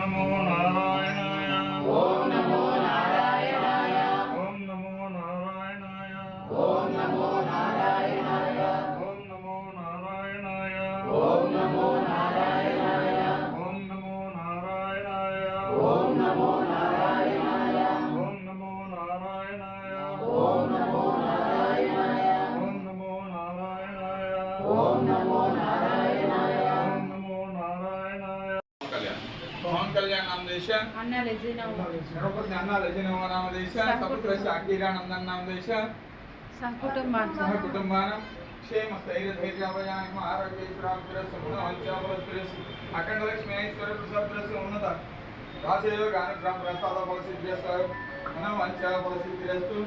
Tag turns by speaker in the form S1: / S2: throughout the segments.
S1: नमो नारायणाय
S2: ओम नमो नारायणाय
S1: ओम नमो नारायणाय
S2: ओम नमो नारायणाय
S1: ओम नमो नारायणाय
S2: ओम नमो नारायणाय
S1: ओम नमो नारायणाय
S2: ओम नमो नारायणाय
S1: ओम नमो नारायणाय
S2: ओम नमो नारायणाय
S1: ओम नमो नारायणाय
S2: ओम नमो नारायणाय
S1: ओम नमो नारायणाय
S3: पवन कल्याण नाम देश
S2: अन्ना लेजिनोवा
S3: गणपति अन्ना लेजिनोवा नाम देश सपुत्र शाकीरा नंदन नाम देश सहकुटुंबान क्षेम स्थैर्य धैर्यावयाम आरोग्य प्राप्तिरस्तु गुणवंचाफलस्तिरस्तु अखंड लक्ष्मी ऐश्वर्य प्रसादस्तु उन्नत राजयोग अनुग्रह प्रसाद फलसिद्ध्यस्तु गुणवंचाफलसिद्धिरस्तु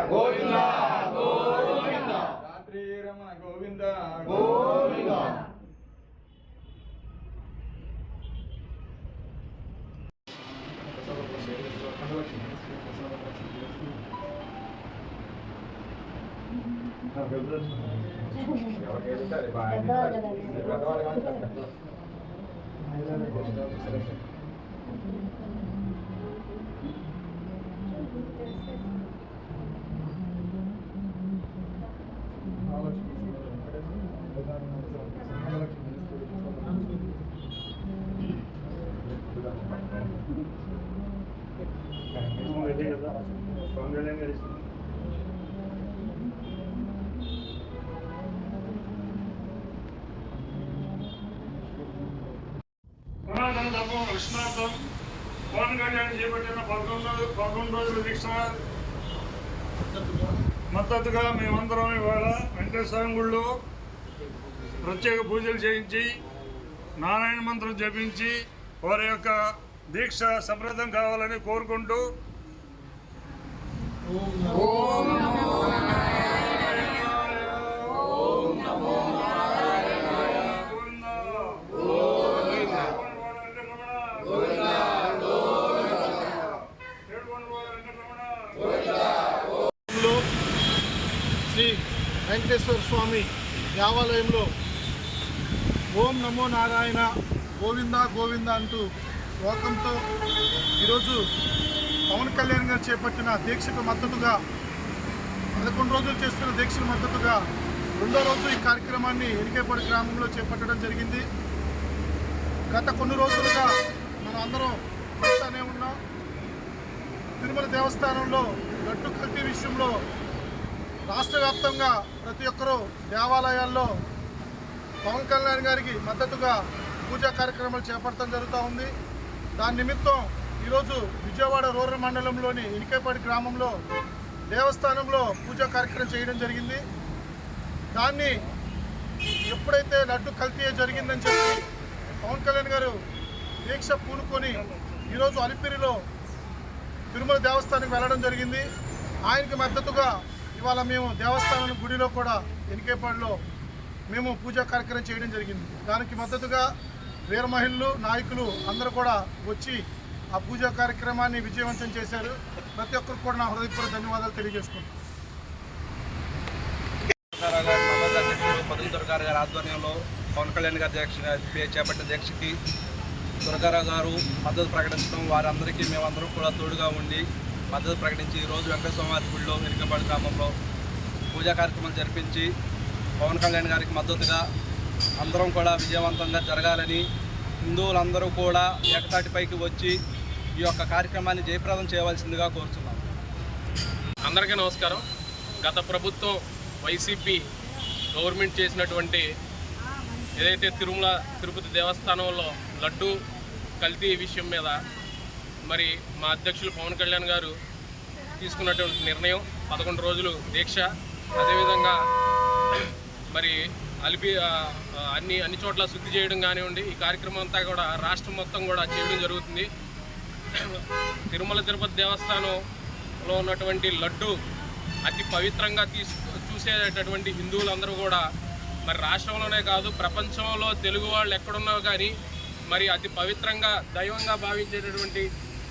S3: गोविंदा गोविंदा रात्रि रमण गोविंदा गोविंदा
S1: కృష్ణార్థం పవన్ కళ్యాణ్ చేపట్టిన 11 రోజుల దీక్ష మద్దతుగా మేమందరం ఇవాళ వెంకటేశ్వర గుళ్ళో ప్రత్యేక పూజలు చేయించి నారాయణ మంత్రం జపించి వారి యొక్క దీక్ష సఫలం కావాలని కోరుకుంటూ ఓం నమో
S4: శ్రీ వెంకటేశ్వర స్వామి దేవాలయంలో ఓం నమో నారాయణ గోవింద గోవింద అంటూ శ్లోకంతో ఈరోజు పవన్ కళ్యాణ్ గారు చేపట్టిన దీక్షకు మద్దతుగా 11 రోజులు చేస్తున్న దీక్షకు మద్దతుగా 2వ రోజు ఈ కార్యక్రమాన్ని ఎనికేపడి గ్రామంలో చేపట్టడం జరిగింది. గత కొన్ని రోజులుగా మనం అందరం చూస్తూనే ఉన్నాం. తిరుమల దేవస్థానంలో లడ్డు కల్తీ విషయంలో రాష్ట్ర వ్యాప్తంగా ప్రతి ఒక్కరూ దేవాలయాల్లో పవన్ కళ్యాణ్ గారికి మద్దతుగా పూజా కార్యక్రమాలు చేపట్టడం జరుగుతూ ఉంది. దాని నిమిత్తం ఈరోజు విజయవాడ రూరల్ మండలంలోని ఎనికేపడి గ్రామంలో దేవస్థానంలో పూజా కార్యక్రమం చేయడం జరిగింది. దాన్ని ఎప్పుడైతే లడ్డు కల్తీ జరిగిందని చెప్పి పవన్ కళ్యాణ్ గారు దీక్ష పూనుకొని ఈరోజు అలిపిరిలో తిరుమల దేవస్థానానికి వెళ్ళడం జరిగింది. ఆయనకి మద్దతుగా ఇవాళ మేము దేవస్థానం గుడిలో కూడా ఎనికేపాడులో మేము పూజా కార్యక్రమం చేయడం జరిగింది. దానికి మద్దతుగా వీర మహిళలు నాయకులు అందరూ కూడా వచ్చి ఆ పూజా కార్యక్రమాన్ని విజయవంతం చేశారు. ప్రతి ఒక్కరికి కూడా నా హృదయపూర్వక ధన్యవాదాలు తెలియజేసుకుంటున్నాను.
S5: పదుల దుర్గారావు గారి ఆధ్వర్యంలో పవన్ కళ్యాణ్ గారి చేపట్టిన దీక్షకి దుర్గారావు గారు మద్దతు ప్రకటించడం వారందరికీ మేమందరం కూడా తోడుగా ఉండి మద్దతు ప్రకటించి ఈరోజు వెంకటేశ్వర స్వామి గుడిలో ఎనికేపాడు గ్రామంలో పూజా కార్యక్రమాలు జరిపించి పవన్ కళ్యాణ్ గారికి మద్దతుగా అందరం కూడా విజయవంతంగా జరగాలని హిందువులందరూ కూడా ఏకతాటిపైకి వచ్చి ఈ యొక్క కార్యక్రమాన్ని జయప్రదం చేయవలసిందిగా కోరుతున్నాం.
S6: అందరికీ నమస్కారం. గత ప్రభుత్వం వైసీపీ గవర్నమెంట్ చేసినటువంటి ఏదైతే తిరుపతి దేవస్థానంలో లడ్డు కల్తీ విషయం మీద మరి మా అధ్యక్షులు పవన్ కళ్యాణ్ గారు తీసుకున్నటువంటి నిర్ణయం 11 రోజులు దీక్ష, అదేవిధంగా మరి అన్ని చోట్ల శుద్ధి చేయడం కానివ్వండి, ఈ కార్యక్రమం అంతా కూడా రాష్ట్రం మొత్తం కూడా చేయడం జరుగుతుంది. తిరుమల తిరుపతి దేవస్థానంలో ఉన్నటువంటి లడ్డు అతి పవిత్రంగా చూసేటటువంటి హిందువులందరూ కూడా మరి రాష్ట్రంలోనే కాదు ప్రపంచంలో తెలుగు వాళ్ళు ఎక్కడున్నా కానీ మరి అతి పవిత్రంగా దైవంగా భావించేటటువంటి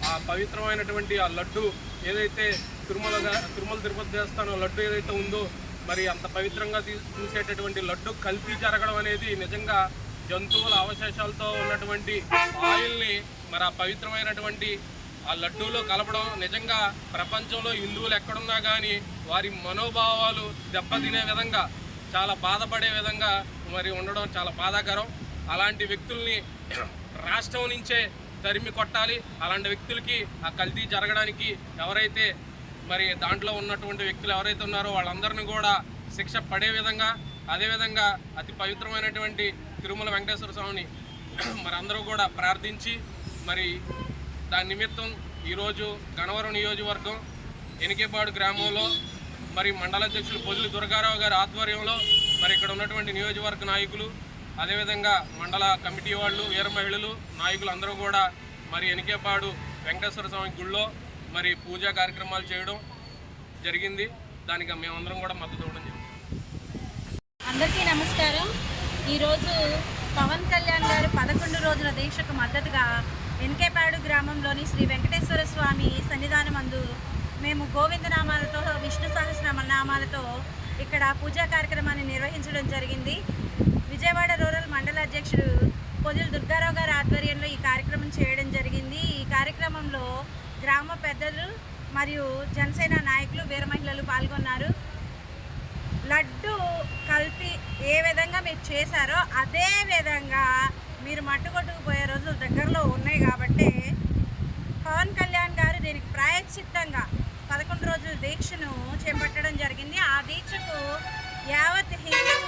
S6: ఆ పవిత్రమైనటువంటి ఆ లడ్డు ఏదైతే తిరుమల తిరుపతి దేవస్థానం లడ్డు ఏదైతే ఉందో మరి అంత పవిత్రంగా చూసేటటువంటి లడ్డు కల్తీ జరగడం అనేది నిజంగా జంతువుల అవశేషాలతో ఉన్నటువంటి ఆయిల్ని మరి ఆ పవిత్రమైనటువంటి ఆ లడ్డూలో కలపడం నిజంగా ప్రపంచంలో హిందువులు ఎక్కడున్నా కానీ వారి మనోభావాలు దెబ్బతినే విధంగా చాలా బాధపడే విధంగా మరి ఉండడం చాలా బాధాకరం. అలాంటి వ్యక్తుల్ని రాష్ట్రం నుంచే తరిమి కొట్టాలి. అలాంటి వ్యక్తులకి ఆ కల్తీ జరగడానికి ఎవరైతే మరి దాంట్లో ఉన్నటువంటి వ్యక్తులు ఎవరైతే ఉన్నారో వాళ్ళందరినీ కూడా శిక్ష పడే విధంగా, అదేవిధంగా అతి పవిత్రమైనటువంటి తిరుమల వెంకటేశ్వర స్వామిని మరి అందరూ కూడా ప్రార్థించి మరి దాని నిమిత్తం ఈరోజు గణవరం నియోజకవర్గం ఎనికేపాడు గ్రామంలో మరి మండల అధ్యక్షులు పొదిలి దుర్గారావు గారి ఆధ్వర్యంలో మరి ఇక్కడ ఉన్నటువంటి నియోజకవర్గ నాయకులు, అదేవిధంగా మండల కమిటీ వాళ్ళు, వీర మహిళలు, నాయకులు అందరూ కూడా మరి ఎనికేపాడు వెంకటేశ్వర స్వామి గుళ్ళో మరి పూజా కార్యక్రమాలు చేయడం జరిగింది. దానికి మేమందరం కూడా మద్దతు ఇవ్వడం జరిగింది.
S7: అందరికీ నమస్కారం. ఈరోజు పవన్ కళ్యాణ్ గారు 11 రోజుల దీక్షకు మద్దతుగా ఎన్కేపాడు గ్రామంలోని శ్రీ వెంకటేశ్వర స్వామి సన్నిధానమందు మేము గోవిందనామాలతో, విష్ణు సహస్రనామ నామాలతో ఇక్కడ పూజా కార్యక్రమాన్ని నిర్వహించడం జరిగింది. విజయవాడ రూరల్ మండల అధ్యక్షుడు పొదిలి దుర్గారావు గారి ఆధ్వర్యంలో ఈ కార్యక్రమం చేయడం జరిగింది. ఈ కార్యక్రమంలో గ్రామ పెద్దలు మరియు జనసేన నాయకులు, వీర మహిళలు పాల్గొన్నారు. లడ్డు కల్తీ ఏ విధంగా మీరు చేశారో అదే విధంగా మీరు మట్టుకొట్టుకుపోయే రోజులు దగ్గరలో ఉన్నాయి కాబట్టి పవన్ కళ్యాణ్ గారు దీనికి ప్రాయశ్చిత్తంగా 11 రోజుల దీక్షను చేపట్టడం జరిగింది. ఆ దీక్షకు యావత్ హిందూ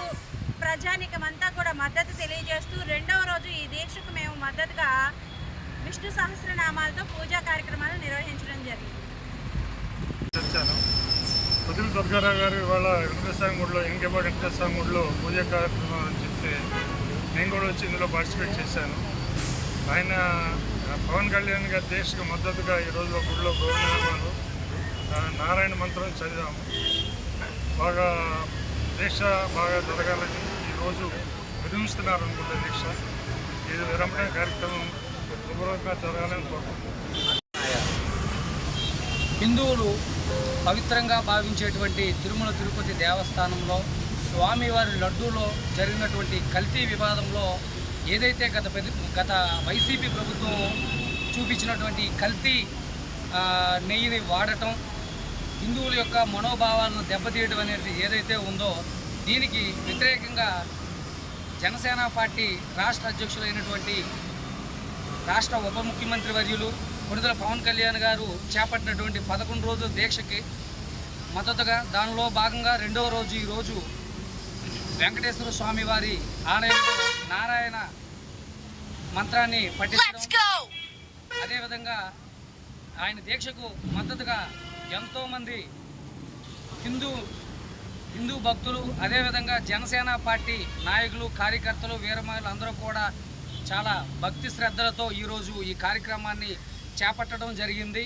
S7: ప్రజానికమంతా కూడా మద్దతు తెలియజేస్తూ 2వ రోజు ఈ దీక్షకు మేము మద్దతుగా విష్ణు సహస్రనామాలతో పూజా కార్యక్రమాలు నిర్వహించడం జరిగింది.
S1: పొదిలి దుర్గారావు గారు ఇవాళ వెంకటేశ్వర గుడిలో, ఎనికేపాడు వెంకటేశ్వర గుడిలో పూజా కార్యక్రమం చెప్తే నేను కూడా వచ్చి ఇందులో పార్టిసిపేట్ చేశాను. ఆయన పవన్ కళ్యాణ్ గారి దీక్షకు మద్దతుగా ఈరోజు గుడిలో గౌరవనామాలు, నారాయణ మంత్రం చదివాము. బాగా దీక్ష బాగా జరగాలని ఈరోజు విరమిస్తున్నారు అనుకుంటే దీక్ష. ఇది విరమణ కార్యక్రమం శుభ్రంగా జరగాలని కోరుకుంటున్నాను.
S8: హిందువులు పవిత్రంగా భావించేటువంటి తిరుమల తిరుపతి దేవస్థానంలో స్వామివారి లడ్డూలో జరిగినటువంటి కల్తీ వివాదంలో ఏదైతే గత వైసీపీ ప్రభుత్వం చూపించినటువంటి కల్తీ నెయ్యిని వాడటం, హిందువుల యొక్క మనోభావాలను దెబ్బతీయడం అనేది ఏదైతే ఉందో దీనికి వ్యతిరేకంగా జనసేన పార్టీ రాష్ట్ర అధ్యక్షులైనటువంటి రాష్ట్ర ఉప ముఖ్యమంత్రి వర్యులు కొణిదెల పవన్ కళ్యాణ్ గారు చేపట్టినటువంటి 11 రోజుల దీక్షకి మద్దతుగా దానిలో భాగంగా 2వ రోజు ఈరోజు వెంకటేశ్వర స్వామి వారి ఆలయంలో నారాయణ మంత్రాన్ని పఠించడం, అదేవిధంగా ఆయన దీక్షకు మద్దతుగా ఎంతోమంది హిందూ భక్తులు, అదేవిధంగా జనసేన పార్టీ నాయకులు, కార్యకర్తలు, వీరమహిళలు అందరూ కూడా చాలా భక్తి శ్రద్ధలతో ఈరోజు ఈ కార్యక్రమాన్ని చేపట్టడం జరిగింది.